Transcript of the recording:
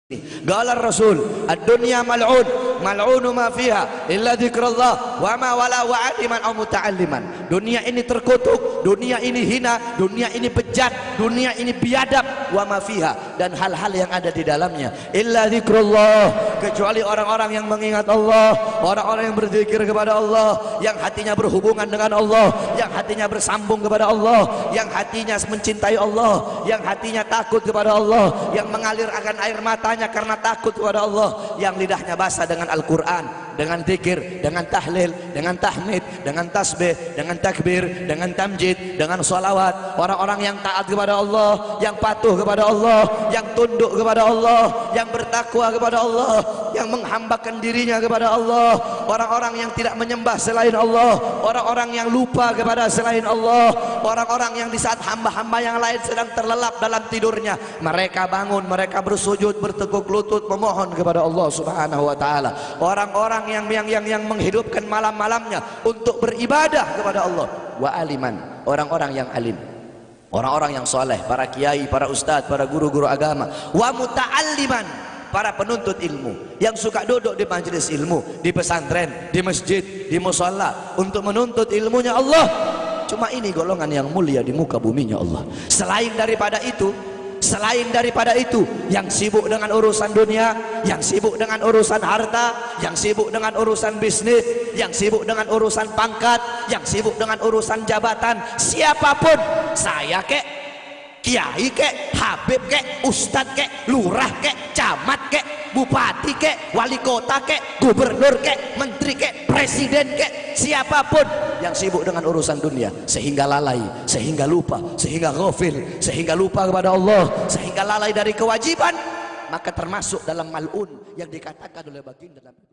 Qala Rasul, ad-dunya mal'un, mal'unu ma fiha illa dzikrullah wa ma wala wa'aliman aw muta'alliman. Dunia ini terkutuk, dunia ini hina, dunia ini bejat, dunia ini biadab, wa ma fiha, dan hal-hal yang ada di dalamnya illa dzikrullah, kecuali orang-orang yang mengingat Allah, orang-orang yang berzikir kepada Allah, yang hatinya berhubungan dengan Allah, yang hatinya bersambung kepada Allah, yang hatinya mencintai Allah, yang hatinya takut kepada Allah, yang mengalir akan air matanya karena takut kepada Allah, yang lidahnya basah dengan Al-Quran, dengan zikir, dengan tahlil, dengan tahmid, dengan tasbih, dengan takbir, dengan tamjid, dengan salawat. Orang-orang yang taat kepada Allah, yang patuh kepada Allah, yang tunduk kepada Allah, yang bertakwa kepada Allah, yang menghambakan dirinya kepada Allah, orang-orang yang tidak menyembah selain Allah, orang-orang yang lupa kepada selain Allah, orang-orang yang di saat hamba-hamba yang lain sedang terlelap dalam tidurnya, mereka bangun, mereka bersujud, bertekuk lutut memohon kepada Allah Subhanahu wa taala. Orang-orang yang menghidupkan malam-malamnya untuk beribadah kepada Allah. Wa aliman, orang-orang yang alim, orang-orang yang soleh, para kiai, para ustadz, para guru-guru agama. Wa muta'alliman, para penuntut ilmu yang suka duduk di majelis ilmu, di pesantren, di masjid, di musalla untuk menuntut ilmunya Allah. Cuma ini golongan yang mulia di muka buminya Allah. Selain daripada itu, yang sibuk dengan urusan dunia, yang sibuk dengan urusan harta, yang sibuk dengan urusan bisnis, yang sibuk dengan urusan pangkat, yang sibuk dengan urusan jabatan, siapapun, saya kek, kiai kek, habib kek, ustadz kek, lurah kek, camat kek, bupati kek, wali kota kek, gubernur kek, menteri kek, presiden kek, siapapun yang sibuk dengan urusan dunia sehingga lalai, sehingga lupa, sehingga ghafil, sehingga lupa kepada Allah, sehingga lalai dari kewajiban, maka termasuk dalam mal'un yang dikatakan oleh baginda Nabi.